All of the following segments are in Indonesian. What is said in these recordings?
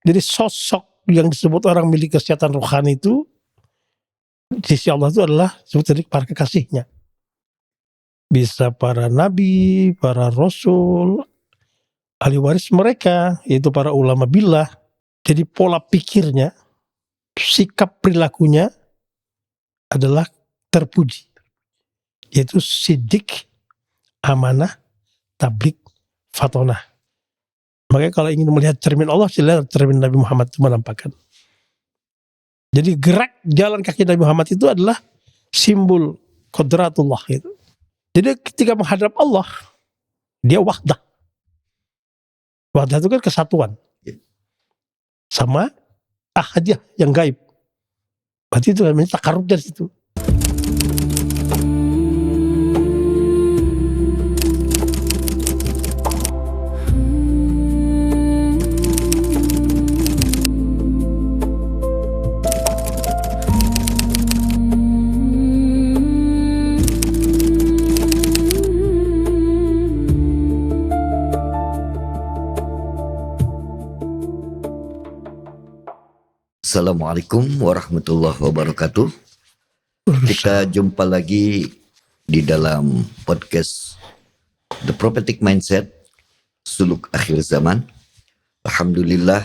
Jadi sosok yang disebut orang milik kesehatan rohani itu di sisi Allah itu adalah disebut tadi para kekasihnya. Bisa para nabi, para rasul, ahli waris mereka, yaitu para ulama billah. Jadi pola pikirnya, sikap perilakunya adalah terpuji, yaitu sidik, amanah, tablik, fatonah. Makanya kalau ingin melihat cermin Allah, silakan cermin Nabi Muhammad itu menampakkan. Jadi gerak jalan kaki Nabi Muhammad itu adalah simbol qudratullah itu. Jadi ketika menghadap Allah, dia wahdah. Wahdah itu kan kesatuan. Sama ahadiyah yang gaib. Berarti itu namanya takarrub dari situ. Assalamualaikum warahmatullahi wabarakatuh. Kita jumpa lagi di dalam podcast The Prophetic Mindset, Suluk Akhir Zaman. Alhamdulillah,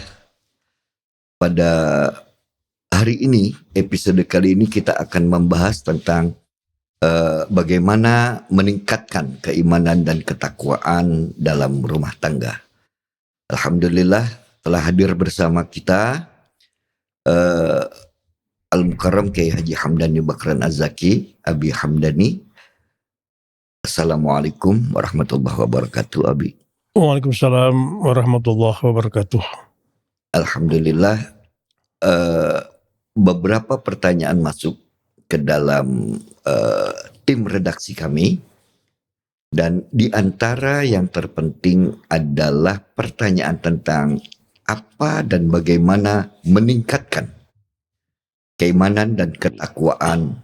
pada hari ini, episode kali ini kita akan membahas tentang bagaimana meningkatkan keimanan dan ketakwaan dalam rumah tangga. Alhamdulillah telah hadir bersama kita Al-Mukarram Kiai Haji Hamdani Bakran Az-Zaki, Abi Hamdani. Assalamualaikum warahmatullahi wabarakatuh, Abi. Waalaikumsalam warahmatullahi wabarakatuh. Alhamdulillah, beberapa pertanyaan masuk ke dalam tim redaksi kami, dan di antara yang terpenting adalah pertanyaan tentang apa dan bagaimana meningkatkan keimanan dan ketakwaan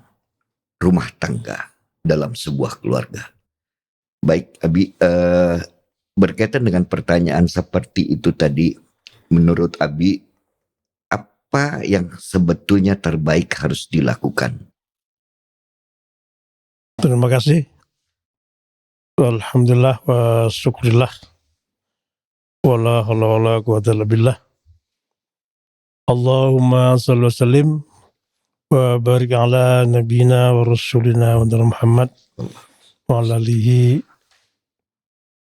rumah tangga dalam sebuah keluarga. Baik, Abi, berkaitan dengan pertanyaan seperti itu tadi, menurut Abi, apa yang sebetulnya terbaik harus dilakukan? Terima kasih. Alhamdulillah wa syukurillah. Wala haula wala quwwata illa billah. Allahumma shalli wa sallim wa barik ala nabiyina wa rasulina wa Muhammad wa ala alihi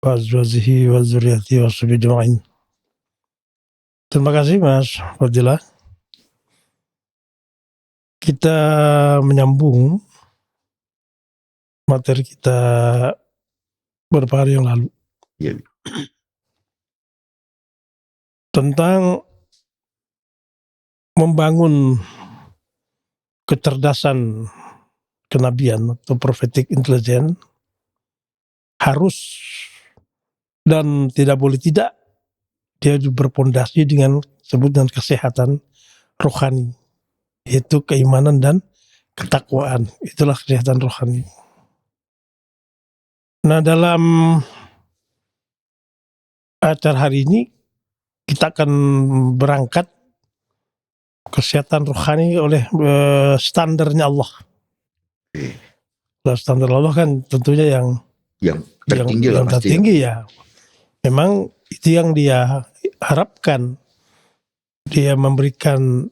wa azwajihi wa dzurriyyatihi wa sahbihi ajma'in. Terima kasih Mas Fadilah. Kita menyambung materi kita beberapa hari yang lalu. Ya. Tentang membangun kecerdasan kenabian atau prophetic intelligence harus dan tidak boleh tidak dia berpondasi dengan sebut dengan kesehatan rohani, yaitu keimanan dan ketakwaan. Itulah kesehatan rohani. Nah, dalam acara hari ini kita akan berangkat kesehatan rohani oleh standarnya Allah. Standar Allah kan tentunya yang tertinggi ya. Memang itu yang dia harapkan. Dia memberikan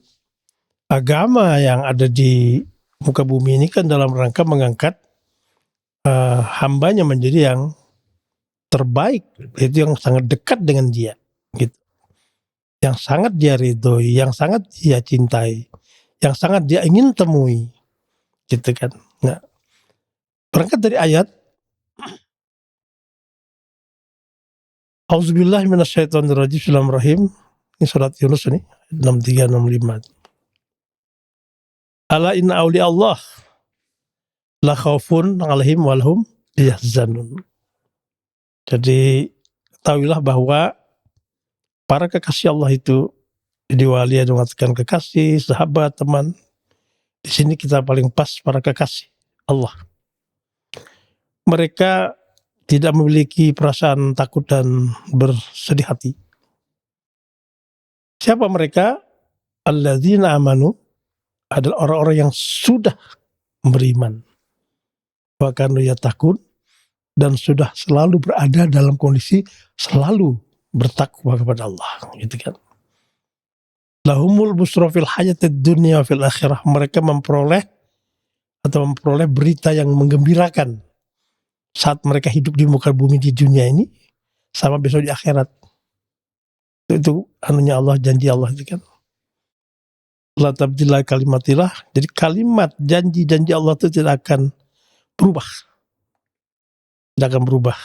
agama yang ada di muka bumi ini kan dalam rangka mengangkat hambanya menjadi yang terbaik, itu yang sangat dekat dengan dia, gitu. Yang sangat dia ridhoi, yang sangat dia cintai, yang sangat dia ingin temui, gitu kan. Nah, berangkat dari ayat Auzubillahi minasyaitonirrajim, bismillahirrahmanirrahim. Ini surat Yunus ini 63-65. Ala inna awliya Allah la khaufun 'alaihim wa lahum yahzanun. Jadi ketahuilah bahwa para kekasih Allah itu diwali yang mengatakan kekasih, sahabat, teman. Di sini kita paling pas para kekasih Allah. Mereka tidak memiliki perasaan takut dan bersedih hati. Siapa mereka? Alladzina amanu adalah orang-orang yang sudah beriman. Wa kanu yattaqun, dan sudah selalu berada dalam kondisi selalu bertakwa kepada Allah, gitu kan. Lahumul busra fil hayatid dunya fil akhirah, mereka memperoleh berita yang menggembirakan saat mereka hidup di muka bumi di dunia ini sama besok di akhirat. Itu anunya Allah, janji Allah itu kan. La tabdila kalimatillah, jadi kalimat janji-janji Allah itu tidak akan berubah. Tidak akan berubah.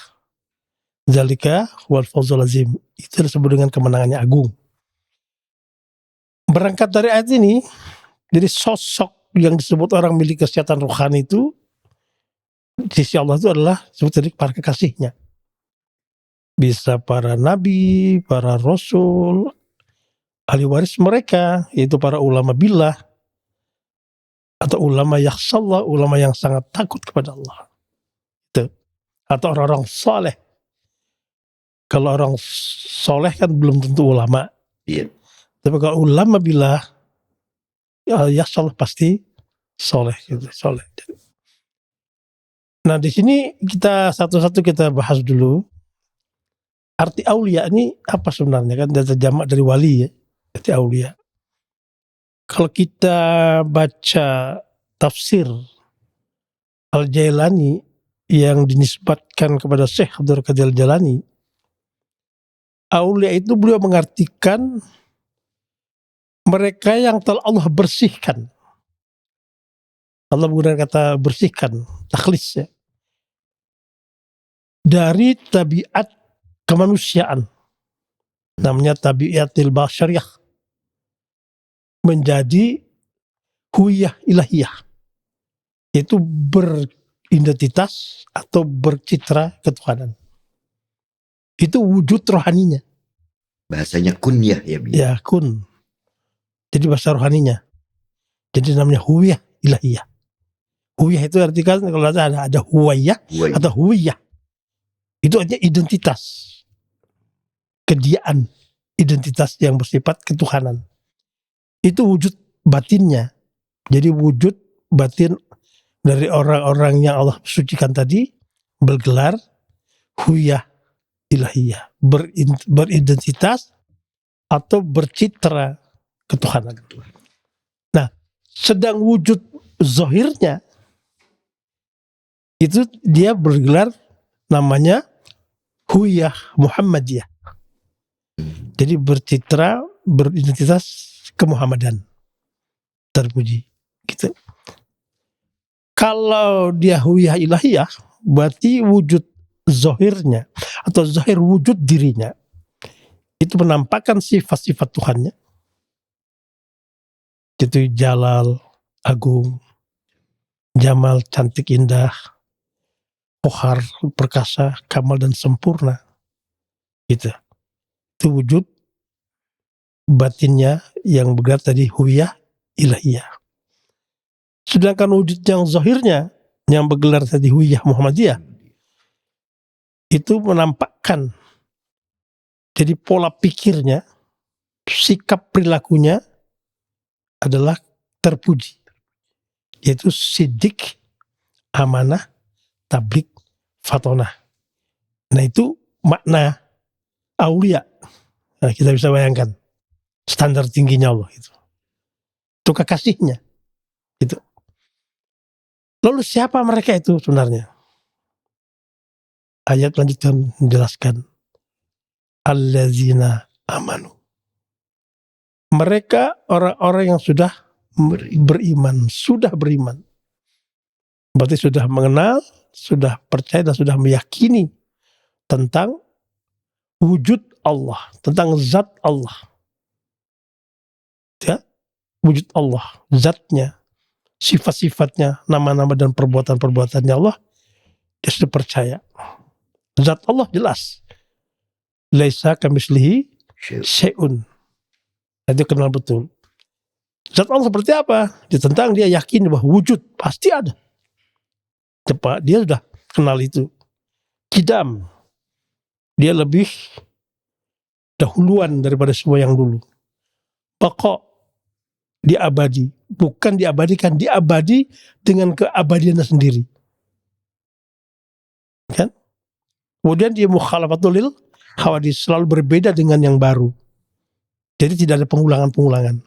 Zalika wal fawzul azim, itu disebut dengan kemenangannya agung. Berangkat dari ayat ini, jadi sosok yang disebut orang milik kesehatan rohani itu di sisi Allah itu adalah disebut tadi para kekasihnya. Bisa para nabi, para rasul, ahli waris mereka, yaitu para ulama billah atau ulama yakhshallah, ulama yang sangat takut kepada Allah. Itu. Atau orang-orang soleh. Kalau orang soleh kan belum tentu ulama. Iya. Tapi kalau ulama billah, ya yakhshallah pasti soleh gitu, soleh. Nah di sini kita satu-satu kita bahas dulu arti aulia ini apa sebenarnya, kan dari jamak dari wali ya, arti aulia. Kalau kita baca tafsir Al-Jailani yang dinisbatkan kepada Syekh Abdul Qadir Al-Jailani, aulia itu beliau mengartikan mereka yang telah Allah bersihkan. Allah menggunakan kata bersihkan, takhlis ya, dari tabiat kemanusiaan, namanya tabiatil basyariyah, menjadi huwiyah ilahiyah, yaitu beridentitas atau bercitra ketuhanan. Itu wujud rohaninya. Bahasanya kunyah ya, Bi. Ya, kun. Jadi bahasa rohaninya. Jadi namanya huwiyah ilahiyah. Huwiyah itu artikan kalau ada huwiyah atau huwiyah. Itu artinya identitas. Kediaan, identitas yang bersifat ketuhanan. Itu wujud batinnya. Jadi wujud batin dari orang-orang yang Allah sucikan tadi bergelar huwiyah ilahiyah, beridentitas atau bercitra ketuhanan. Nah, sedang wujud zahirnya itu dia bergelar namanya huwiyah Muhammadiyah. Jadi bercitra, beridentitas kemuhammadan. Terpuji gitu. Kalau dia huwiyah ilahiyah, berarti wujud zahirnya atau zahir wujud dirinya itu menampakkan sifat-sifat Tuhannya, itu jalal, agung, jamal, cantik, indah, kohar, perkasa, kamal dan sempurna. Gitu. Itu wujud batinnya yang bergerak tadi huwiyah ilahiyah. Sedangkan wujud yang zahirnya yang bergelar tadi huwiyah Muhammadiyah itu menampakkan jadi pola pikirnya, sikap perilakunya adalah terpuji, yaitu sidik, amanah, tablik, fatonah. Nah itu makna aulia. Nah, kita bisa bayangkan standar tingginya Allah itu. Itu kekasihnya. Itu. Lalu siapa mereka itu sebenarnya? Ayat lanjutkan menjelaskan allazina amanu. Mereka orang-orang yang sudah beriman, sudah beriman. Berarti sudah mengenal, sudah percaya dan sudah meyakini tentang wujud Allah, tentang zat Allah. Ya, wujud Allah, zatnya, sifat-sifatnya, nama-nama dan perbuatan-perbuatannya Allah, dia sudah percaya. Zat Allah jelas. Laisa kamislihi syai'un. Itu kenal betul. Zat Allah seperti apa? Tentang dia yakin bahwa wujud pasti ada. Cepat dia sudah kenal itu. Kidam. Dia lebih dahuluan daripada semua yang dulu. baqa, dia abadi, bukan diabadikan, dia abadi dengan keabadiannya sendiri. Kan? Kemudian dia mukhalafatul lil hawadis, selalu berbeda dengan yang baru. Jadi tidak ada pengulangan-pengulangan.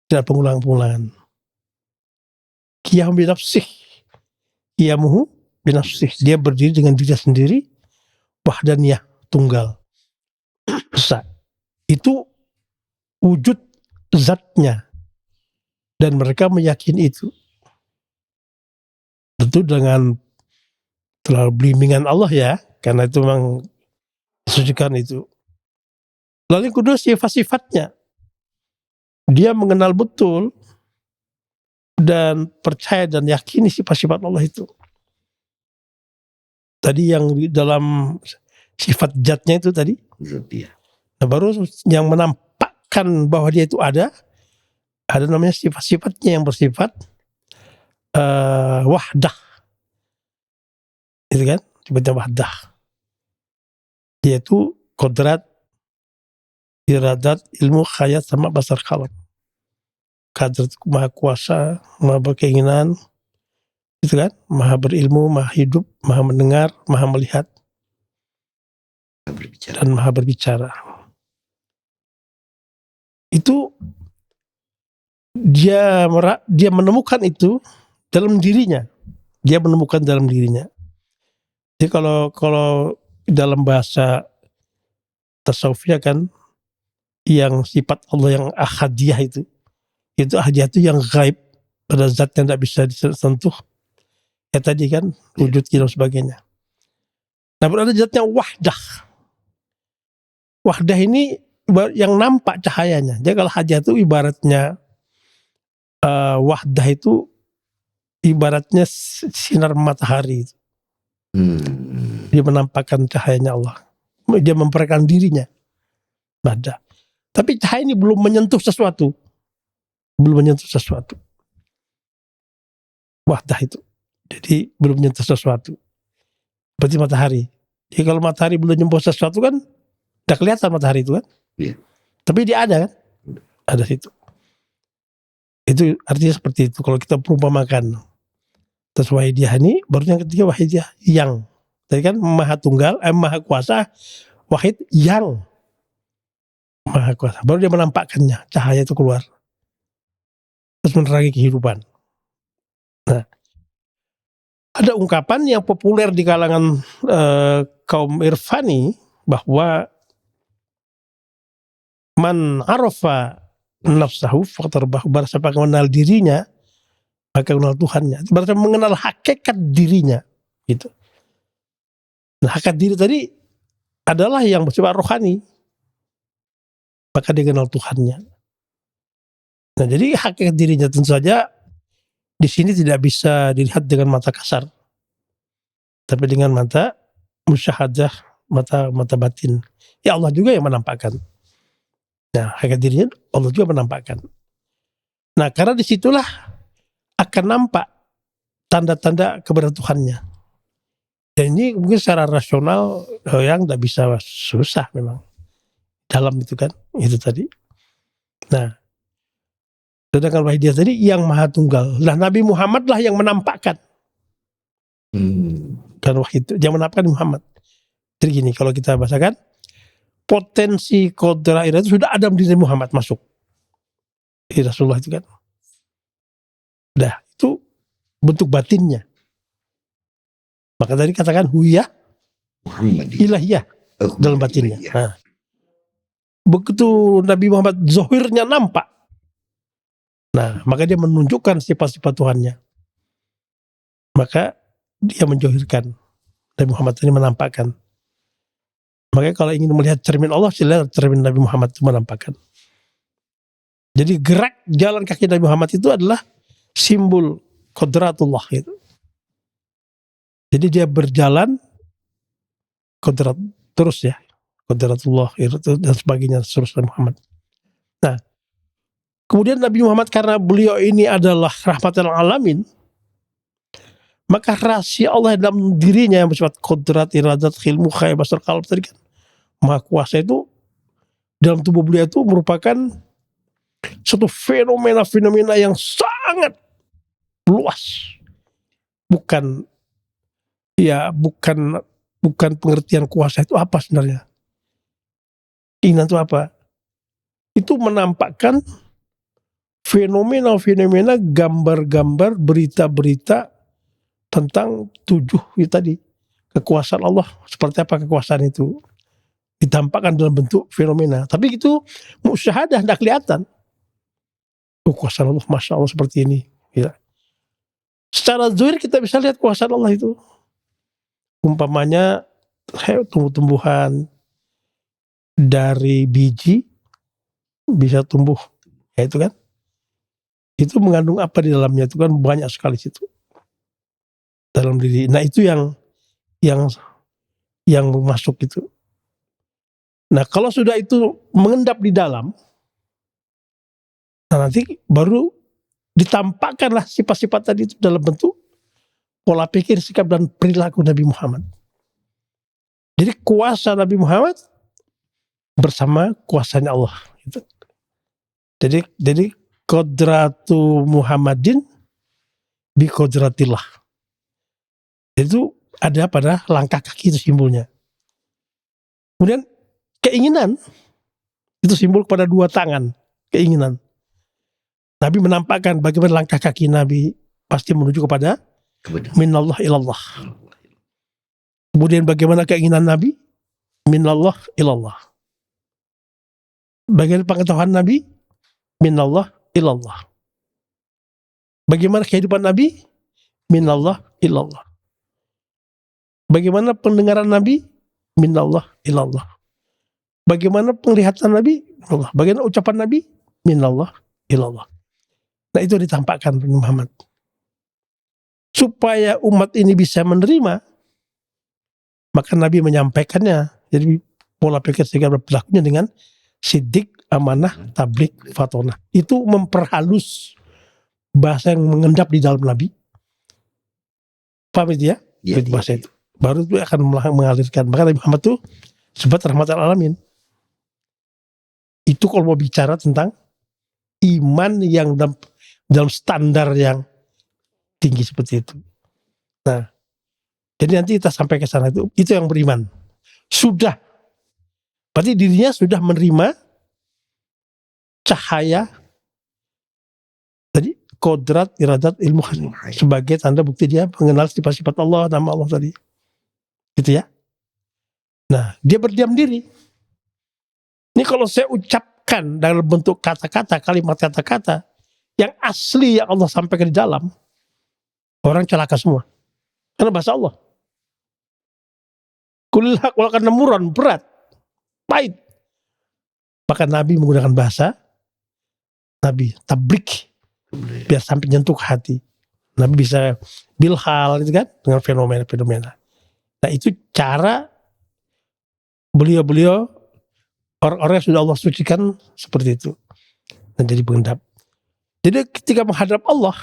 Tidak ada pengulangan-pengulangan. Qiyam binafsih. Qiyamuhu binafsih. Dia berdiri dengan diri sendiri. Wahdaniyah, tunggal. Esa. Itu wujud zatnya. Dan mereka meyakini itu. Tentu dengan terlalu bimbingan Allah ya. Karena itu memang disucikan itu. Lalu yang kedua sifat-sifatnya. Dia mengenal betul dan percaya dan yakini sifat-sifat Allah itu. Tadi yang di dalam sifat zatnya itu tadi. Iya. Nah, baru yang menampakkan bahwa dia itu ada namanya sifat-sifatnya yang bersifat wahdah. Itu kan, sifatnya wahdah. Yaitu kodrat, iradat, ilmu, khayat, sama basar kalam. Kadrat maha kuasa, maha berkeinginan, itu kan, maha berilmu, maha hidup, maha mendengar, maha melihat, dan maha berbicara. Itu dia menemukan itu dalam dirinya. Dia menemukan dalam dirinya. Jadi kalau dalam bahasa tasawufnya kan, yang sifat Allah yang ahadiyah itu ahadiyah itu yang gaib, pada zat yang tidak bisa disentuh. Ya tadi kan, wujud dan sebagainya. Nah, ada zatnya wahdah. Wahdah ini yang nampak cahayanya. Jadi kalau hajah itu ibaratnya wahdah itu ibaratnya sinar matahari. Dia menampakkan cahayanya Allah. Dia memperkenalkan dirinya. Ada. Tapi cahaya ini belum menyentuh sesuatu. Wahdah itu. Jadi belum menyentuh sesuatu. Seperti matahari. Jadi kalau matahari belum menyentuh sesuatu kan, tidak kelihatan matahari itu kan. Iya. Tapi dia ada kan. Ada situ. Itu artinya seperti itu. Kalau kita perumpamakan. Terus wahidiyah ini, baru yang ketiga wahidiyah yang. Tadi kan maha tunggal, maha kuasa, wahid yang. Maha kuasa. Baru dia menampakkannya, cahaya itu keluar. Terus menerangi kehidupan. Nah, ada ungkapan yang populer di kalangan kaum irfani, bahwa man arafa nafsahu faqtarbahu, barang siapa mengenal dirinya, maka mengenal Tuhannya. Berarti mengenal hakikat dirinya. Gitu. Nah, hakikat diri tadi adalah yang bersifat rohani. Maka dia kenal Tuhannya. Nah, jadi hakikat dirinya tentu saja di sini tidak bisa dilihat dengan mata kasar, tapi dengan mata musyahadah, mata batin. Ya Allah juga yang menampakkan. Nah, hakikat dirinya Allah juga menampakkan. Nah, karena disitulah akan nampak tanda-tanda keberadaan Tuhannya. Dan ini mungkin secara rasional yang tidak bisa, susah memang. Dalam itu kan, itu tadi. Nah, sedangkan wahidiyah tadi yang maha tunggal. Nah, Nabi Muhammad lah yang menampakkan. Kan wahid yang menampakkan Muhammad. Jadi gini, kalau kita bahasakan, potensi kodra itu sudah ada di diri Muhammad masuk. Di Rasulullah itu kan. Nah, itu bentuk batinnya. Maka tadi katakan huyah ilahiyah dalam batinnya. Nah, begitu Nabi Muhammad zohirnya nampak, nah maka dia menunjukkan sifat-sifat Tuhannya. Maka dia menjohirkan. Nabi Muhammad ini menampakkan. Makanya kalau ingin melihat cermin Allah, sila cermin Nabi Muhammad itu menampakkan. Jadi gerak jalan kaki Nabi Muhammad itu adalah simbol kodratullah itu. Jadi dia berjalan kodrat terus ya, kodratullah dan sebagainya, seterusnya Muhammad. Nah, kemudian Nabi Muhammad karena beliau ini adalah rahmatan alamin, maka rahasia Allah dalam dirinya yang bersifat kodrat, iradat, ilmu, khayat, basar, qalb tadi kan, maha kuasa itu dalam tubuh beliau itu merupakan Satu fenomena-fenomena yang sangat luas. Bukan pengertian kuasa itu apa sebenarnya. Keinginan itu apa? Itu menampakkan fenomena-fenomena, gambar-gambar, berita-berita tentang 7 itu tadi. Kekuasaan Allah, seperti apa kekuasaan itu. Ditampakkan dalam bentuk fenomena. Tapi itu musyahadah, tidak kelihatan. Kekuasaan Allah, Masya Allah seperti ini. Ya. Secara zahir kita bisa lihat kekuasaan Allah itu. Umpamanya tumbuh-tumbuhan dari biji bisa tumbuh, ya itu kan, itu mengandung apa di dalamnya, itu kan banyak sekali situ dalam diri. Nah itu yang masuk itu. Nah kalau sudah itu mengendap di dalam, nah nanti baru ditampakkanlah sifat-sifat tadi itu dalam bentuk pola pikir, sikap dan perilaku Nabi Muhammad. Jadi kuasa Nabi Muhammad bersama kuasanya Allah. Gitu. Jadi kodratu Muhammadin bi kodratillah. Itu ada pada langkah kaki, itu simbolnya. Kemudian keinginan itu simbol pada 2 tangan, keinginan. Nabi menampakkan bagaimana langkah kaki Nabi pasti menuju kepada minallah ilallah. Kemudian bagaimana keinginan Nabi? Minallah ilallah. Bagaimana pengetahuan Nabi? Minallah ilallah. Bagaimana kehidupan Nabi? Minallah ilallah. Bagaimana pendengaran Nabi? Minallah ilallah. Bagaimana penglihatan Nabi? Minallah. Bagaimana ucapan Nabi? Minallah ilallah. Nah itu ditampakkan Muhammad. Supaya umat ini bisa menerima, maka Nabi menyampaikannya. Jadi pola pikir sikap berlakunya dengan sidik, amanah, tablik, fatonah. Itu memperhalus bahasa yang mengendap di dalam Nabi. Paham itu ya? Itu bahasa itu. Baru itu akan mengalirkan. Maka Nabi Muhammad itu sebab rahmatan alamin. Itu kalau mau bicara tentang iman yang dalam standar yang tinggi seperti itu. Nah, jadi nanti kita sampai ke sana itu yang beriman. Sudah. Berarti dirinya sudah menerima cahaya tadi, kodrat, iradat, ilmu sebagai tanda bukti dia mengenal sifat-sifat Allah, nama Allah tadi. Gitu ya. Nah, dia berdiam diri. Ini kalau saya ucapkan dalam bentuk kata-kata, kalimat kata-kata yang asli yang Allah sampaikan di dalam, orang celaka semua. Karena bahasa Allah. Kulil haq walakan namuran, berat, pahit. Maka Nabi menggunakan bahasa Nabi tablik, biar sampai nyentuh ke hati. Nabi bisa bilhal itu kan, dengan fenomena-fenomena. Nah itu cara beliau orang-orang yang sudah Allah sucikan seperti itu. Dan jadi pengendap. Jadi ketika menghadap Allah,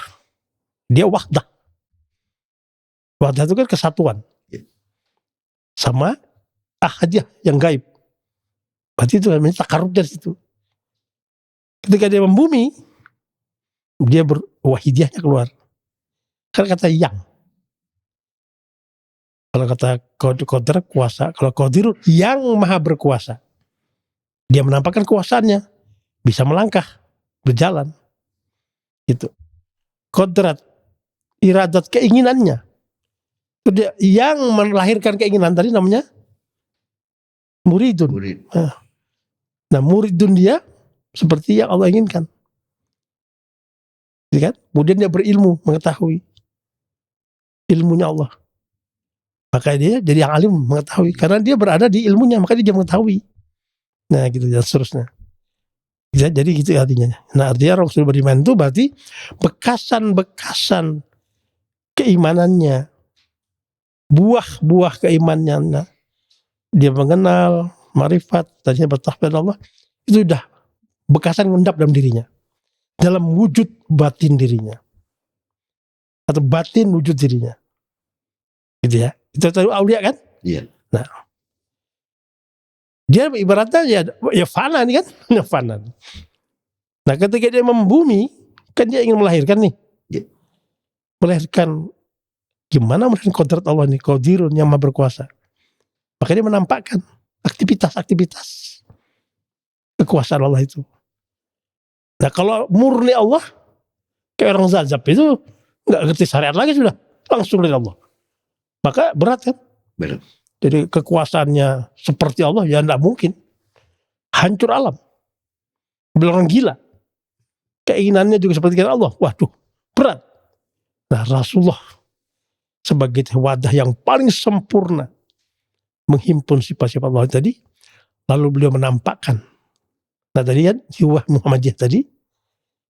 dia wahdah. Wahdah itu kan kesatuan. Sama ahadiyah yang gaib. Berarti itu namanya takarub dari situ. Ketika dia membumi, dia wahidiyahnya keluar. Karena kata yang. Kalau kata qadir kuasa, kalau qadir yang maha berkuasa. Dia menampakkan kuasaannya, bisa melangkah, berjalan. Gitu. Qadrat, iradat, keinginannya. Dia yang melahirkan keinginan tadi namanya muridun. Nah, muridun dia seperti yang Allah inginkan. Gitu kan? Kemudian dia berilmu, mengetahui ilmunya Allah. Maka dia jadi yang alim, mengetahui. Karena dia berada di ilmunya, maka dia mengetahui. Nah gitu dan seterusnya. Jadi gitu artinya. Nah artinya orang sudah beriman itu berarti bekasan-bekasan keimanannya, buah-buah keimanannya, dia mengenal marifat, tadinya bertakwa pada Allah, itu sudah bekasan mengendap dalam dirinya, dalam wujud batin dirinya, atau batin wujud dirinya, gitu ya. Itu tahu aulia kan? Iya. Nah, dia ibaratnya ya fana nih kan, fana. Nah ketika dia membumi, kan dia ingin melahirkan nih. Ya. Melahirkan, gimana melahirkan kodrat Allah nih, Qadirun yang maha berkuasa. Maka dia menampakkan aktivitas-aktivitas kekuasaan Allah itu. Nah kalau murni Allah, kayak orang zazab itu nggak ngerti syariat lagi sudah, langsung dari Allah. Maka berat kan? Berat. Jadi kekuasaannya seperti Allah ya tidak mungkin. Hancur alam. Bilang gila. Keinginannya juga seperti Allah. Waduh, berat. Nah Rasulullah sebagai wadah yang paling sempurna menghimpun sifat-sifat Allah tadi, lalu beliau menampakkan. Nah tadi kan jiwa Muhammadiyah tadi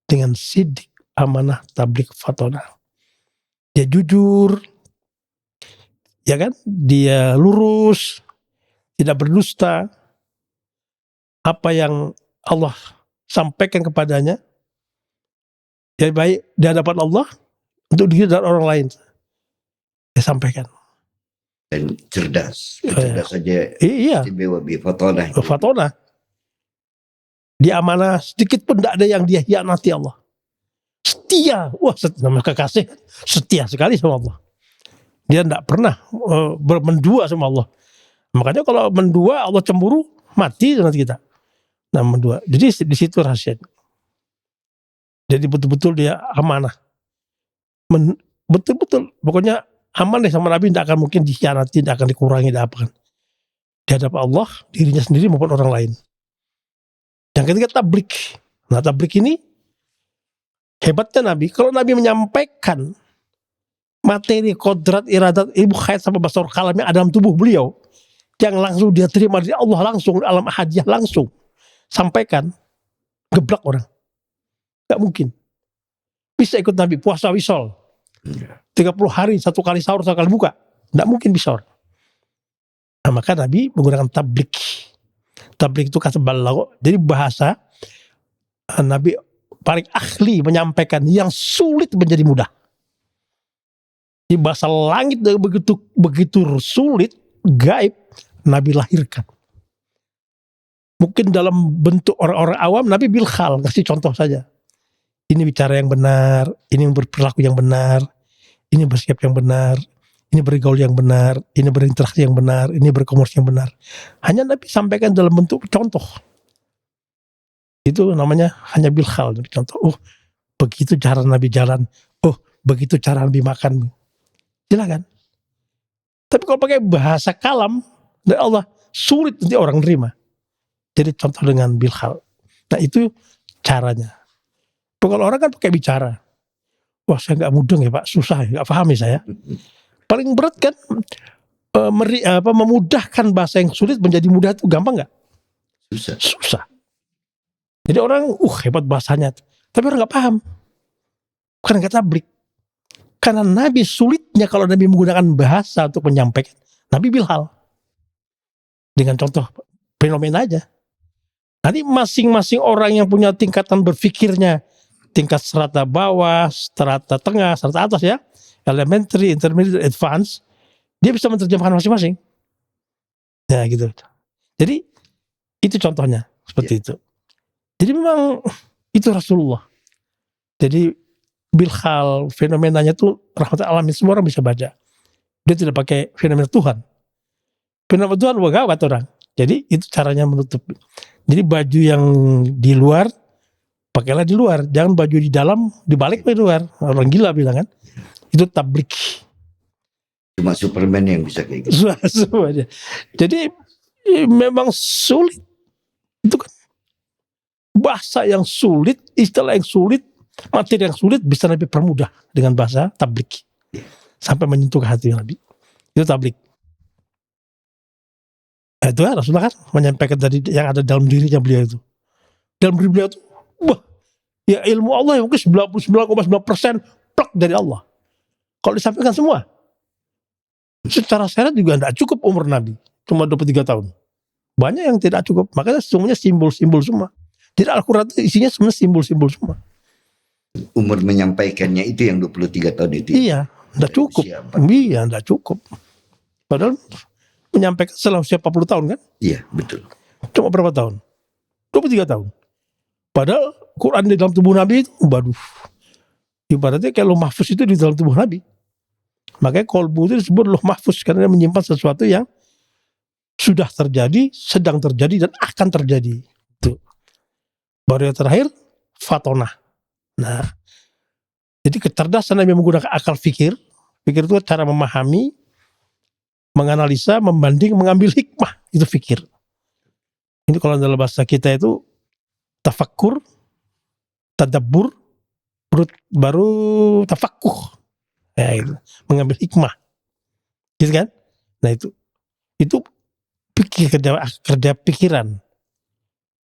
dengan sidik, amanah, tabligh, fatona. Dia jujur, ya kan? Dia lurus, tidak berdusta. Apa yang Allah sampaikan kepadanya, ya baik di hadapan Allah untuk diri dan orang lain. Dia sampaikan. Dan cerdas saja. Iya. Istimewa bi fatona. Fatona. Dia amanah, sedikit pun tidak ada yang dia hianati Allah. Setia, wah nama kekasih setia sekali sama Allah. Dia tidak pernah mendua sama Allah. Makanya kalau mendua Allah cemburu, mati nanti kita. Nah mendua. Jadi di situ rahasia. Jadi betul-betul dia amanah. Betul-betul. Pokoknya aman deh sama Nabi, tidak akan mungkin dikhianati, tidak akan dikurangi, tidak apa kan. Di hadapan Allah, dirinya sendiri maupun orang lain. Yang ketiga tabligh. Nah tabligh ini hebatnya Nabi. Kalau Nabi menyampaikan materi, kodrat, iradat, ilmu khayat sama basar kalam yang ada dalam tubuh beliau, yang langsung dia terima dari Allah langsung, alam hadiah langsung sampaikan, geblak orang. Gak mungkin. Bisa ikut Nabi puasa wisol 30 hari, 1 kali sahur, 1 kali buka. Gak mungkin bisa orang. Nah, maka Nabi menggunakan tabligh. Tabligh itu kata balagh. Jadi bahasa Nabi paling ahli menyampaikan yang sulit menjadi mudah. Di bahasa langit begitu sulit, gaib, Nabi lahirkan. Mungkin dalam bentuk orang-orang awam, Nabi bilkhal, kasih contoh saja. Ini bicara yang benar, ini berperilaku yang benar, ini bersikap yang benar, ini bergaul yang benar, ini berinteraksi yang benar, ini berkomunikasi yang benar. Hanya Nabi sampaikan dalam bentuk contoh. Itu namanya hanya bilkhal, contoh. Oh, begitu cara Nabi jalan. Oh, begitu cara Nabi makan. Silakan. Tapi kalau pakai bahasa kalam dari Allah, sulit nanti orang nerima. Jadi contoh dengan bilkhal. Nah itu caranya. Kalau orang kan pakai bicara. Wah saya gak mudeng ya Pak, susah ya, gak paham ya saya. Paling berat kan memudahkan bahasa yang sulit menjadi mudah itu gampang gak? Susah. Jadi orang hebat bahasanya. Tapi orang gak paham. Karena gak tabligh. Karena Nabi sulitnya kalau Nabi menggunakan bahasa untuk menyampaikan. Nabi bilhal. Dengan contoh fenomena aja. Nanti masing-masing orang yang punya tingkatan berpikirnya, tingkat strata bawah, strata tengah, strata atas ya, elementary, intermediate, advance, dia bisa menerjemahkan masing-masing. Ya gitu. Jadi itu contohnya seperti itu. Jadi memang itu Rasulullah. Jadi bilkhal, fenomenanya itu rahmat alamin, semua orang bisa baca. Dia tidak pakai fenomena Tuhan. Fenomena Tuhan gawat orang. Jadi itu caranya menutup. Jadi baju yang di luar pakailah di luar, jangan baju di dalam dibalik di luar. Orang gila bilang kan. Itu tabligh. Cuma Superman yang bisa kayak gitu. Semuanya. Jadi memang sulit. Itu kan bahasa yang sulit, istilah yang sulit, materi yang sulit bisa Nabi permudah dengan bahasa tabligh. Sampai menyentuh ke hati Nabi. Itu tabligh. Nah, itu ya Rasulullah kan menyampaikan tadi yang ada dalam dirinya beliau itu. Dalam diri beliau itu, ya ilmu Allah yang mungkin 99,9% plak dari Allah. Kalau disampaikan semua, secara syariat juga tidak cukup umur Nabi, cuma 23 tahun. Banyak yang tidak cukup, makanya semuanya simbol-simbol semua. Jadi Al-Quran itu isinya sebenarnya simbol-simbol semua. Umur menyampaikannya itu yang 23 tahun itu. Iya, tidak cukup. Iya, tidak cukup. Padahal menyampaikan setelah usia 40 tahun kan? Iya, betul. Cuma berapa tahun? 23 tahun. Padahal Quran di dalam tubuh Nabi itu, waduh, ibaratnya kayak Lauh Mahfuz itu di dalam tubuh Nabi. Makanya kolbu itu disebut Lauh Mahfuz karena dia menyimpan sesuatu yang sudah terjadi, sedang terjadi, dan akan terjadi. Itu. Baru yang terakhir, fatonah. Nah, jadi kecerdasan Nabi menggunakan akal fikir. Fikir itu cara memahami, menganalisa, membanding, mengambil hikmah. Itu fikir. Ini kalau dalam bahasa kita itu tafakkur, tadabbur, baru tafakuh. Ya, itu. Mengambil hikmah. Gitu kan? Nah itu kerja pikiran.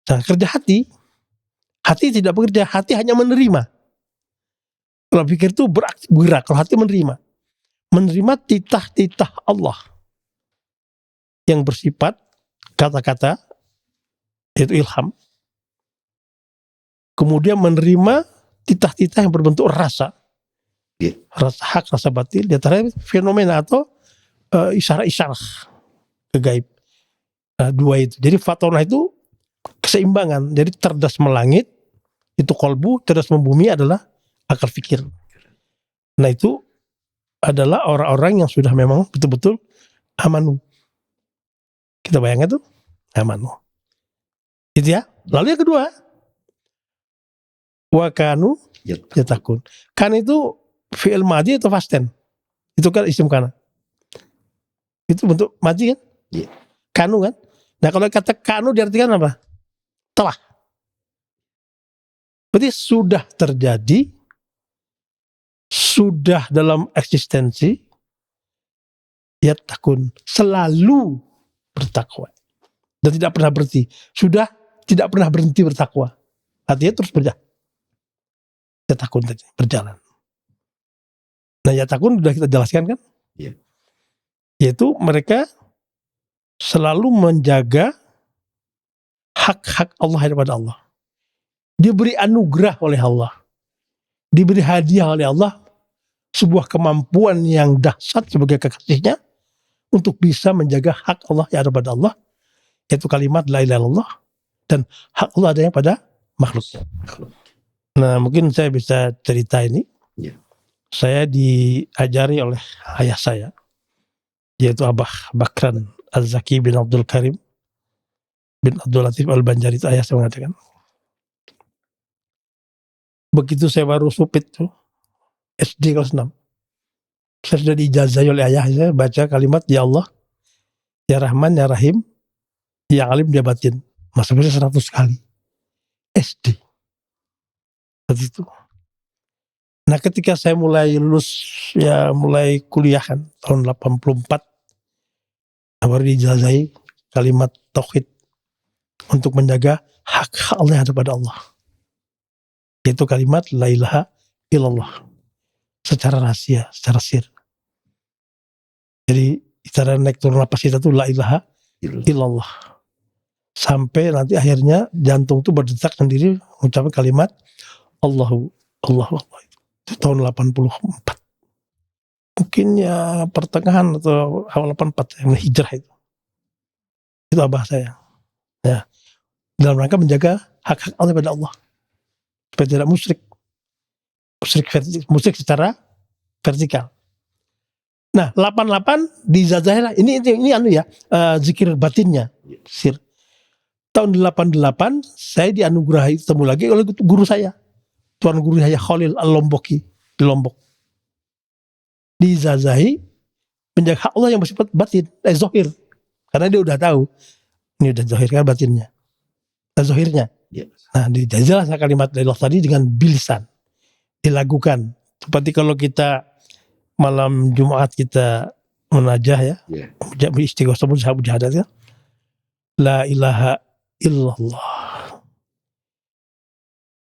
Nah kerja hati tidak bekerja, hati hanya menerima. Kalau pikir itu bergerak, kalau hati menerima titah-titah Allah yang bersifat kata-kata, yaitu ilham. Kemudian menerima titah-titah yang berbentuk rasa, rasa hak, rasa batil. Di antara fenomena atau isyarah-isyarah kegaib. Nah, dua itu. Jadi fatonah itu keseimbangan. Jadi cerdas melangit itu kolbu, cerdas membumi adalah akal fikir. Nah itu adalah orang-orang yang sudah memang betul-betul amanu. Kita bayangkan tuh amanu. Itu ya. Lalu yang kedua, wakanu yatakun. Kan itu fi'il madhi atau past tense? Itu kan isim kana. Itu bentuk madhi kan? Yeah. Kanu kan? Nah kalau kata kanu diartikan apa? Telah. Berarti sudah terjadi, sudah dalam eksistensi, yatakun, selalu bertakwa. Dan tidak pernah berhenti. Sudah tidak pernah berhenti bertakwa. Artinya terus berjalan. Yatakun tadi, berjalan. Nah yatakun sudah kita jelaskan kan? Yeah. Yaitu mereka selalu menjaga hak-hak Allah daripada Allah. Diberi anugerah oleh Allah. Diberi hadiah oleh Allah. Sebuah kemampuan yang dahsyat sebagai kekasihnya untuk bisa menjaga hak Allah yang ada pada Allah. Yaitu kalimat la ilaha illallah. Dan hak Allah adanya pada makhluknya. Nah mungkin saya bisa cerita ini. Yeah. Saya diajari oleh ayah saya. Yaitu Abah Bakran Az-Zaki bin Abdul Karim bin Abdul Latif Al-Banjari, itu ayah saya mengatakan. Begitu saya baru supit tuh, SD kelas 6. Saya sudah diijazah oleh ayah saya baca kalimat ya Allah, ya Rahman, ya Rahim, ya Alim, ya Batin. Masa bisa 100 kali. SD. Seperti itu. Nah ketika saya mulai lulus, ya mulai kuliah kan, tahun 84, baru diijazahi kalimat tauhid untuk menjaga hak Allah yang ada pada Allah. Yaitu kalimat la ilaha illallah. Secara rahasia, secara sir. Jadi cara naik turun napas kita tuh la ilaha illallah. Sampai nanti akhirnya jantung tuh berdetak sendiri mengucapkan kalimat Allahu Allah. Itu tahun 84. Mungkin ya pertengahan atau awal 84 yang hijrah itu. Itu abah saya. Ya. Dalam rangka menjaga hak-hak Allah pada Allah. Supaya tidak musyrik. Musyrik secara vertikal. Nah, 88 di Zazahira ini anu ya, zikir batinnya. Sir. Tahun 88 saya dianugerahi ketemu lagi oleh guru saya. Tuan Guru Yahya Khalil Al-Lomboki di Lombok. Di Zazahi menjaga hak Allah yang bersifat batin, zahir. Karena dia udah tahu ini udah zahir kan batinnya. Zahirnya. Nah, dijelaskan kalimat dari Allah tadi dengan bilisan. Dilakukan. Seperti kalau kita malam Jumat kita menajah ya. Istighosah mujahadat ya. La ilaha illallah.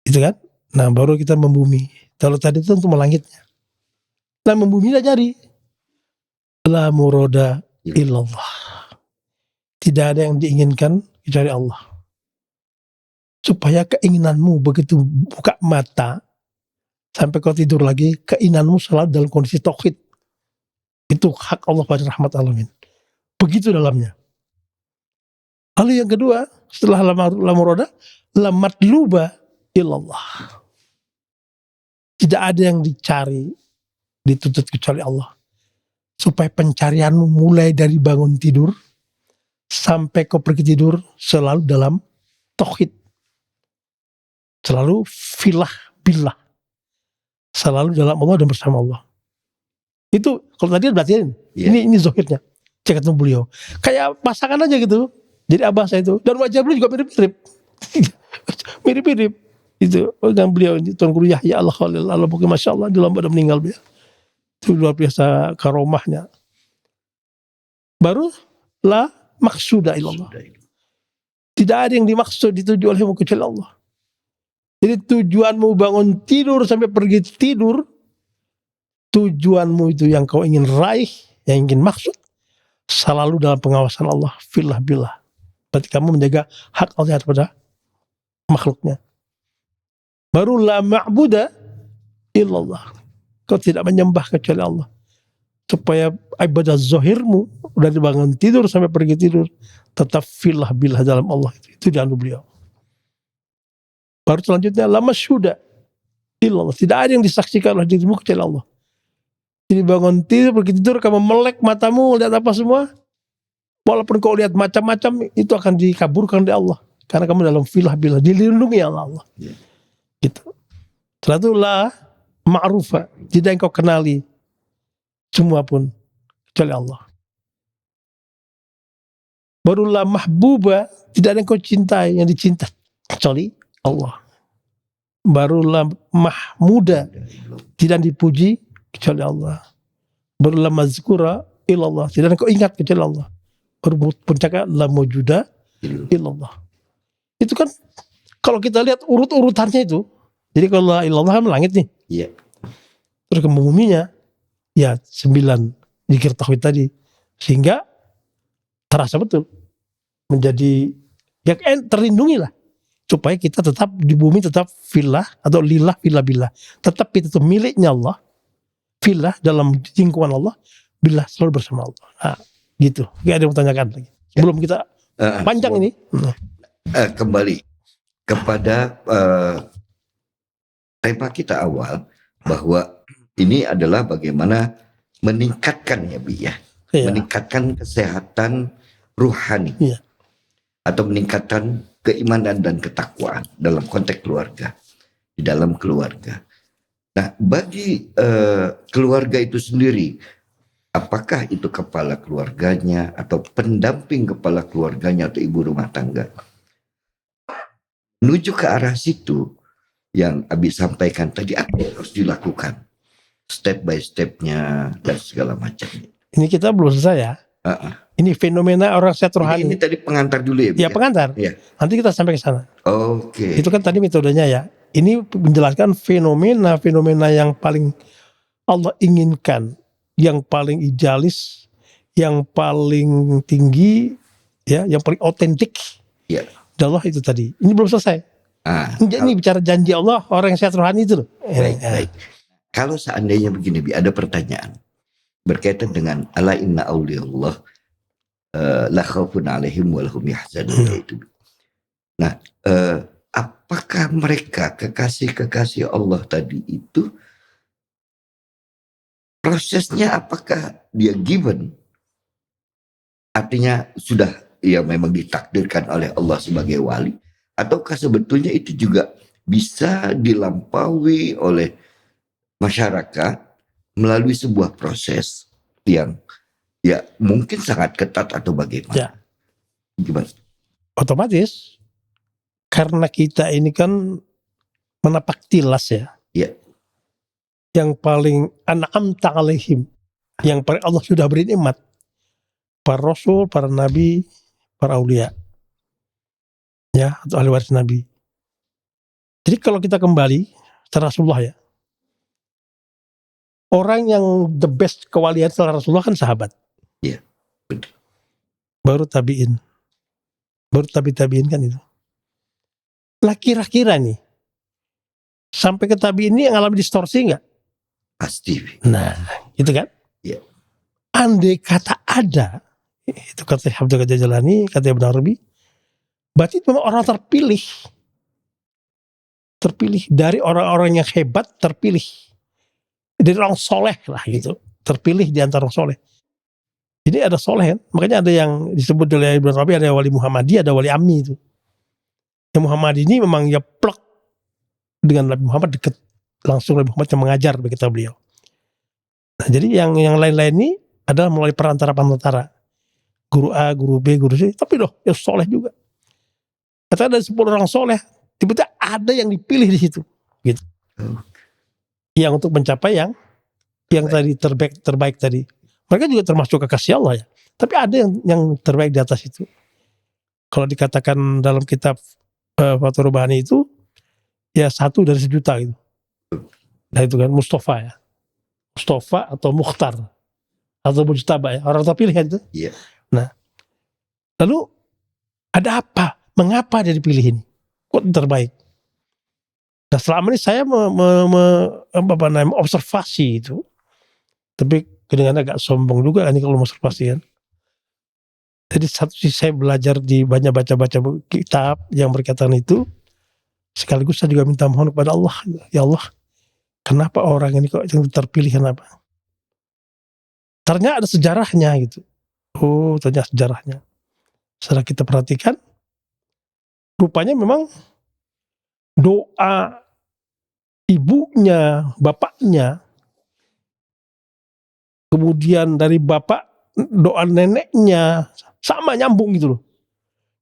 Itu kan? Nah, baru kita membumi. Kalau tadi itu untuk melangitnya. Nah, membumi dah jadi. La murada illallah. Tidak ada yang diinginkan kecuali Allah. Supaya keinginanmu begitu buka mata sampai kau tidur lagi, keinginanmu selalu dalam kondisi tauhid. Itu hak Allah pada rahmat alamin. Begitu dalamnya. Lalu yang kedua, setelah la murada, la matluba. illallah. Tidak ada yang dicari, dituntut kecuali Allah. Supaya pencarianmu mulai dari bangun tidur sampai kau pergi tidur selalu dalam tauhid. Selalu filah billah. Selalu dalam Allah dan bersama Allah. Itu kalau tadi berarti ini zohirnya. Cek ketemu beliau. Kayak pasangan aja gitu. Jadi abah saya itu. Dan wajah beliau juga mirip-mirip. Mirip-mirip. Itu dengan beliau ini Tuan Guru Yahya Al-Khalil. Allah pokoknya Masya Allah. Di lama udah meninggal beliau. Itu luar biasa karomahnya. Baru la maksuda ilallah. Tidak ada yang dimaksud dituju olehmu kecuali Allah. Jadi tujuanmu bangun tidur sampai pergi tidur, tujuanmu itu yang kau ingin raih, yang ingin maksud, selalu dalam pengawasan Allah. Fillah billah. Berarti kamu menjaga hak Allah pada makhluknya. Baru la ma'buda illallah. Kau tidak menyembah kecuali Allah. Supaya ibadah zahirmu dari bangun tidur sampai pergi tidur tetap fillah billah dalam Allah. Itu dianu beliau. Baru selanjutnya la masyhuda illallah. Tidak ada yang disaksikan oleh dirimu kecuali Allah. Jadi bangun tidur, pergi tidur, kamu melek matamu, lihat apa semua. Walaupun kau lihat macam-macam, itu akan dikaburkan oleh Allah. Karena kamu dalam filah billah, dilindungi Allah. Gitu. Setelah itu la ma'rufa. Tidak yang kau kenali. Semua pun kecuali Allah. Baru la mahbuba. Tidak ada yang kau cintai, yang dicintai kecuali Allah. Barulah mahmuda, tidak dipuji kecuali Allah. Barulah mazkura illallah, tidak ada kau ingat kecuali Allah. Baru puncaknya la mawjuda illallah. Itu kan kalau kita lihat urut-urutannya itu. Jadi kalau la illallah kan langit nih. Iya. Terus ke buminya ya 9 zikir tauhid tadi. Sehingga terasa betul menjadi ya terlindungi lah. Supaya kita tetap di bumi tetap filah atau lillah filah billah. Tetap itu miliknya Allah. Filah dalam lingkungan Allah. Billah selalu bersama Allah. Nah, gitu. Gak ada yang bertanyakan lagi. Belum kita panjang ini. Kembali kepada tema kita awal. Bahwa ini adalah bagaimana meningkatkan ya Bi ya. Iya. Meningkatkan kesehatan ruhani. Iya. Atau meningkatkan keimanan dan ketakwaan dalam konteks keluarga, di dalam keluarga. Nah, bagi keluarga itu sendiri, apakah itu kepala keluarganya atau pendamping kepala keluarganya atau ibu rumah tangga, menuju ke arah situ yang Abi sampaikan tadi, apa yang harus dilakukan, step by stepnya dan segala macamnya. Ini kita belum selesai ya. Ini fenomena orang sehat rohani. Ini tadi pengantar dulu ya. Ya pengantar. Ya. Nanti kita sampai ke sana. Oke. Itu kan tadi metodenya ya. Ini menjelaskan fenomena yang paling Allah inginkan, yang paling idealis, yang paling tinggi, ya, yang paling otentik. Ya. Allah itu tadi. Ini belum selesai. Ini bicara janji Allah orang yang sehat rohani itu loh. Baik. Kalau seandainya begini, ada pertanyaan berkaitan dengan ala inna awliyallah la khaufun alaihim wa lahum yahzanun. Nah, apakah mereka kekasih-kekasih Allah tadi itu prosesnya apakah dia given? Artinya sudah ya memang ditakdirkan oleh Allah sebagai wali, ataukah sebetulnya itu juga bisa dilampaui oleh masyarakat melalui sebuah proses yang ya mungkin sangat ketat atau bagaimana? Ya. Gimana? Otomatis karena kita ini kan menapak tilas ya. Ya. Yang paling an'amta alaihim, yang paling Allah sudah beri nikmat, para rasul, para nabi, para aulia, ya, atau ahli waris nabi. Jadi kalau kita kembali setelah Rasulullah ya, orang yang the best kewalian setelah Rasulullah kan sahabat. Iya, betul. Baru tabi'in. Baru tabi'in kan itu. Lah kira-kira nih, sampai ke tabi'in ini yang alami distorsi enggak? Pasti. Nah, gitu kan? Iya. Andai kata ada, itu kata Abdul Qadir Jalani, kata Ibnu Arabi, berarti memang orang terpilih. terpilih dari orang-orang yang hebat, terpilih dari orang soleh lah gitu, terpilih di antara orang soleh. Jadi ada soleh kan, makanya ada yang disebut oleh Ibnu Arabi, ada wali Muhammadiyah, ada wali Ammi itu. Yang Muhammad ini memang ya plek dengan Nabi Muhammad, dekat langsung Nabi Muhammad yang mengajar begitu beliau. Nah, jadi yang lain-lain ini adalah melalui perantara guru A, guru B, guru C, tapi yang soleh juga. Kata ada 10 orang soleh, tiba-tiba ada yang dipilih di situ, gitu. Yang untuk mencapai yang tadi terbaik tadi. Mereka juga termasuk kekasih Allah ya. Tapi ada yang terbaik di atas itu. Kalau dikatakan dalam kitab Fathur Rabbani itu, ya 1 dari 1.000.000 gitu. Nah itu kan Mustafa ya. Mustafa atau Mukhtar atau Mujtaba ya, orang terpilih kan itu. Yeah. Nah, lalu ada apa? Mengapa dia dipilih ini? Kok terbaik? Nah selama ini saya observasi itu, tapi dengan agak sombong juga kan kalau observasi kan. Jadi satu sisi saya belajar di banyak baca-baca kitab yang berkaitan itu, sekaligus saya juga minta mohon kepada Allah, ya Allah, kenapa orang ini kok yang terpilih, kenapa? Ternyata ada sejarahnya gitu. Oh, ternyata sejarahnya. Setelah kita perhatikan, rupanya memang doa ibunya, bapaknya, kemudian dari bapak doa neneknya sama nyambung gitu loh.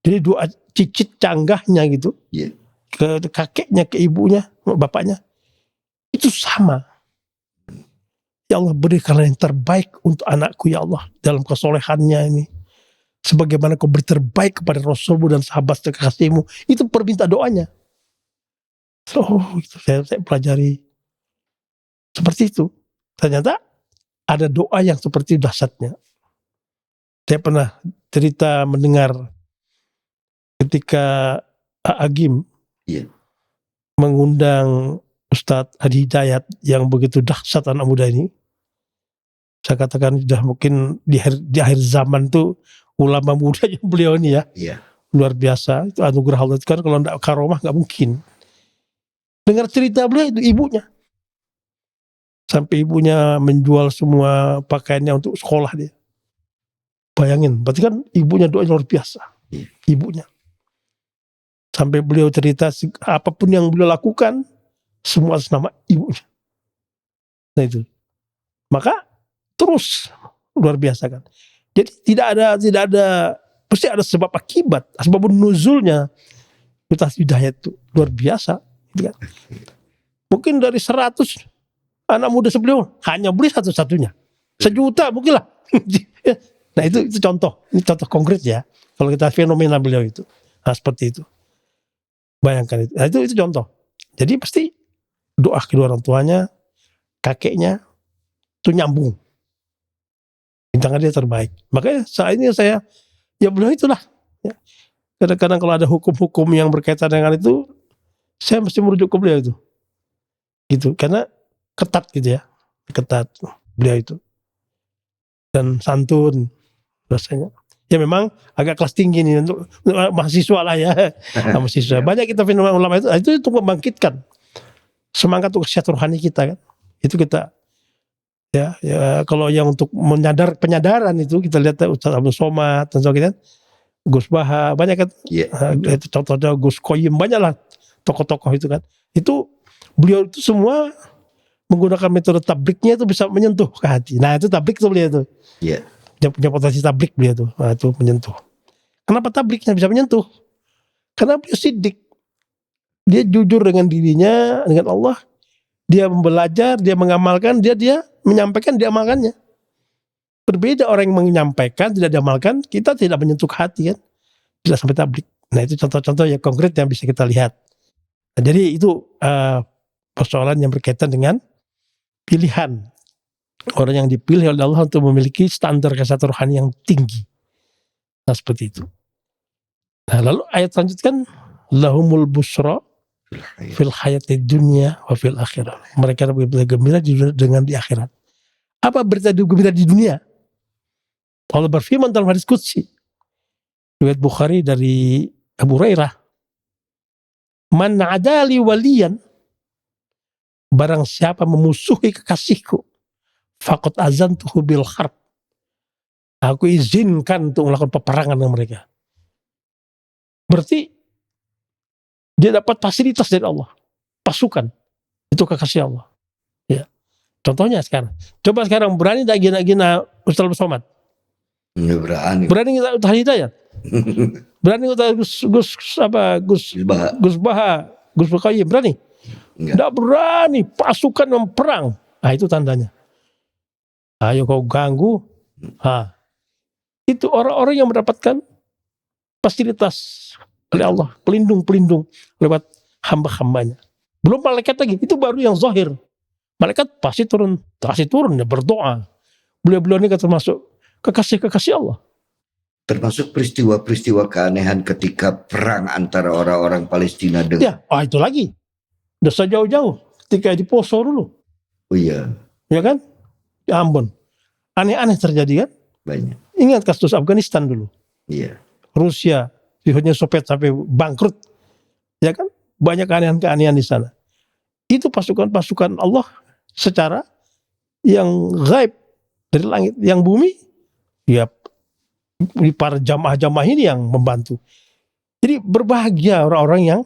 Jadi doa cicit canggahnya gitu, ke kakeknya, ke ibunya, bapaknya, itu sama. Ya Allah, berikanlah yang terbaik untuk anakku ya Allah dalam kesolehannya ini. Sebagaimana kau beri terbaik kepada Rasulmu dan sahabat kekasihmu. Itu perminta doanya. Itu saya pelajari seperti itu. Ternyata ada doa yang seperti dahsyatnya. Saya pernah cerita mendengar ketika Agim mengundang Ustadz Hadi Hidayat yang begitu dahsyat anak muda ini. Saya katakan sudah mungkin di akhir zaman tuh ulama muda yang beliau ini ya. Luar biasa. Itu anugerah Allah, kan kalau tidak karomah nggak mungkin. Dengar cerita beliau itu ibunya. Sampai ibunya menjual semua pakaiannya untuk sekolah dia. Bayangin, berarti kan ibunya doa luar biasa. Ibunya. Sampai beliau cerita apapun yang beliau lakukan, semua atas nama ibunya. Nah itu. Maka terus luar biasa kan. Jadi tidak ada pasti ada sebab akibat, sebab nuzulnya. Kita hidayah itu luar biasa. Gitu kan. Mungkin dari 100 anak muda sebelum hanya beli satu-satunya. 1.000.000 mungkin lah. Nah itu contoh. Ini contoh konkret ya. Kalau kita fenomena beliau itu. Nah seperti itu. Bayangkan itu. Nah itu contoh. Jadi pasti doa kedua orang tuanya, kakeknya itu nyambung. Bintangnya dia terbaik. Makanya saat ini saya, ya beliau itulah. Ya. Kadang-kadang kalau ada hukum-hukum yang berkaitan dengan itu, saya mesti merujuk ke beliau itu. Gitu. Karena ketat gitu ya. Ketat beliau itu. Dan santun rasanya. Ya memang agak kelas tinggi nih untuk mahasiswa lah ya. Mahasiswa. Banyak kita fenomena ulama itu untuk membangkitkan semangat untuk kesehatan rohani kita kan. Itu kita ya kalau yang untuk penyadaran itu kita lihat Ustaz Abdul Somad dan sebagainya, Gus Baha, banyak kan. Itu contohnya Gus Koyim, banyak lah tokoh-tokoh itu kan. Itu beliau itu semua menggunakan metode tabliknya itu bisa menyentuh ke hati. Nah itu tablik itu beliau itu. Dia punya potensi tablik beliau itu. Nah itu menyentuh. Kenapa tabliknya bisa menyentuh? Karena beliau sidik. Dia jujur dengan dirinya, dengan Allah. Dia belajar, dia mengamalkan, dia menyampaikan, dia amalkannya. Berbeda orang yang menyampaikan, tidak diamalkan, kita tidak menyentuh ke hati kan. Tidak sampai tablik. Nah itu contoh-contoh yang konkret yang bisa kita lihat. Nah, jadi itu persoalan yang berkaitan dengan pilihan orang yang dipilih oleh Allah untuk memiliki standar kesehatan rohani yang tinggi. Nah seperti itu. Nah lalu ayat selanjutnya, lahumul busra fil hayati dunya wa fil akhirah. Mereka berita gembira dengan di akhirat. Apa berita gembira di dunia? Allah berfirman dalam hadis qudsi riwayat Bukhari dari Abu Hurairah, Man adali waliyan, barang siapa memusuhi kekasihku, faqad azantuhu bil harb, aku izinkan untuk melakukan peperangan dengan mereka. Berarti dia dapat fasilitas dari Allah, pasukan, itu kekasih Allah. Ya. Contohnya sekarang, coba sekarang berani tak gina Ustaz Somad? Nggak berani. Berani kita Ustaz Hidayat? Berani kita Gus Baqayyim? Berani? Tidak berani, pasukan memperang. Nah, itu tandanya. Ayo kau ganggu. Itu orang-orang yang mendapatkan fasilitas oleh Allah, pelindung lewat hamba-hambanya. Belum malaikat lagi, itu baru yang zahir. Malaikat pasti turun ya, berdoa. Beliau-beliau ini termasuk kekasih Allah. Termasuk peristiwa-peristiwa keanehan ketika perang antara orang-orang Palestina dengan... Ya, itu lagi. Udah sejauh-jauh, ketika di Poso dulu. Oh iya. Ya kan? Ya ampun. Aneh-aneh terjadi kan? Banyak. Ingat kasus Afghanistan dulu. Iya. Rusia, Uni Soviet sampai bangkrut. Ya kan? Banyak keanehan-keanehan di sana. Itu pasukan-pasukan Allah secara yang gaib dari langit, yang bumi, ya para jamaah-jamaah ini yang membantu. Jadi berbahagia orang-orang yang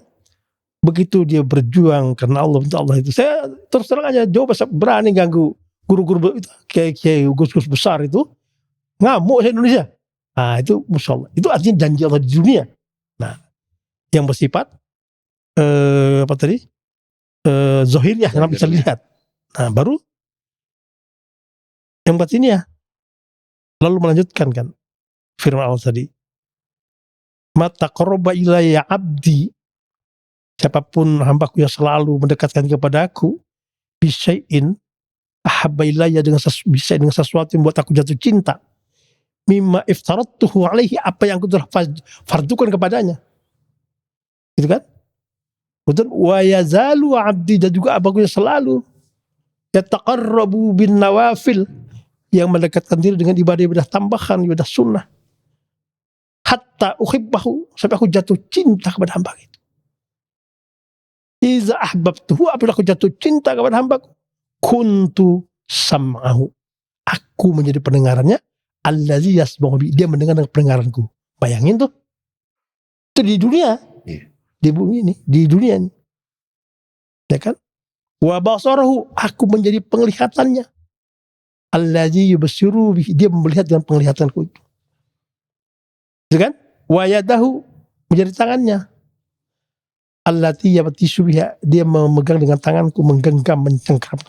begitu dia berjuang karena Allah, untuk Allah itu. Saya terus terang aja, jauh berani ganggu guru-guru itu, kayak gus-gus besar itu, ngamuk di Indonesia. Nah itu Masya Allah, itu artinya janji Allah di dunia. Nah yang bersifat zohiriyah, yang bisa lihat. Nah baru yang batinnya. Lalu melanjutkan kan firman Allah tadi, mata taqarraba ilayya abdi, siapapun hambaku yang selalu mendekatkan kepada aku, bisyai'in ahabba ilayya, dengan sesuatu yang membuat aku jatuh cinta, mimma iftaradtuhu alaihi, apa yang aku telah fardukan kepadanya. Gitu kan? Betul. Wa yazalu abdi, dan juga hambaku yang selalu yataqarrabu bin nawafil, yang mendekatkan diri dengan ibadah-ibadah tambahan, ibadah sunnah, hatta uhibbahu, sampai aku jatuh cinta kepada hamba itu. Iza ahbabtuhu, apabila aku jatuh cinta kepada hambaku, kuntu sam'ahu, aku menjadi pendengarannya, allazi yasma'u bi, dia mendengar dengan pendengaranku. Bayangin tuh, itu di dunia, di bumi ini, di dunia ini, ya kan? Wa basarahu, aku menjadi penglihatannya, allazi yubsiru bi, dia melihat dengan penglihatanku itu. Gitu kan? Wa yadahu, menjadi tangannya, allati yabtishu biha, dia memegang dengan tanganku, menggenggam, mencengkram.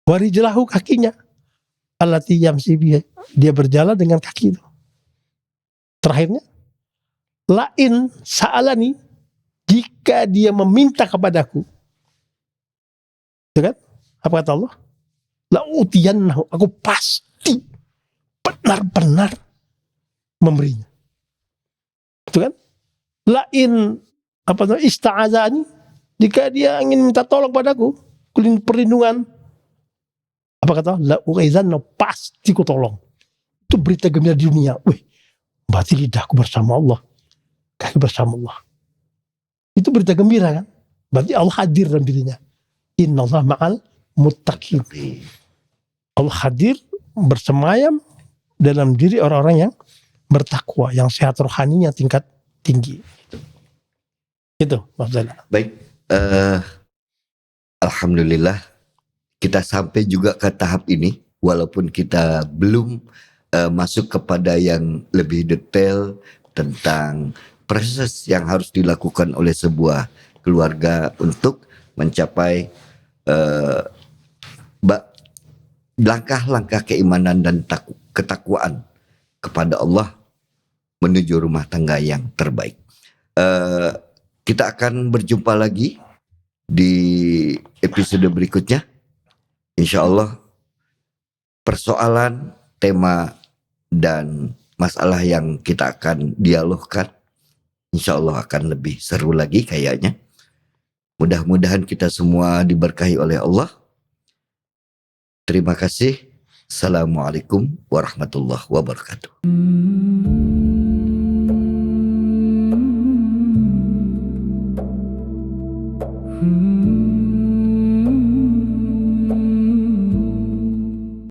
Wa rijlahu, kakinya, allati yamsi biha, dia berjalan dengan kaki itu. Terakhirnya, lain sa'alani, jika dia meminta kepadaku, gitu kan? Apa kata Allah? La'utiyannahu, aku pasti benar-benar memberinya. Gitu kan? Lain ista'azani, jika dia ingin minta tolong padaku, perlindungan, apa kata? La'u'izannahu, pasti ku tolong. Itu berita gembira di dunia. Wih, berarti lidahku bersama Allah, kaki bersama Allah. Itu berita gembira kan? Berarti Allah hadir dalam dirinya. Innallaha ma'al muttaqin. Allah hadir, bersemayam dalam diri orang-orang yang bertakwa, yang sehat rohaninya tingkat tinggi. Itu maksudnya. Baik, alhamdulillah kita sampai juga ke tahap ini, walaupun kita belum masuk kepada yang lebih detail tentang proses yang harus dilakukan oleh sebuah keluarga untuk mencapai langkah-langkah keimanan dan ketakwaan kepada Allah menuju rumah tangga yang terbaik. Kita akan berjumpa lagi di episode berikutnya. Insya Allah persoalan, tema, dan masalah yang kita akan dialogkan insya Allah akan lebih seru lagi kayaknya. Mudah-mudahan kita semua diberkahi oleh Allah. Terima kasih. Assalamualaikum warahmatullahi wabarakatuh.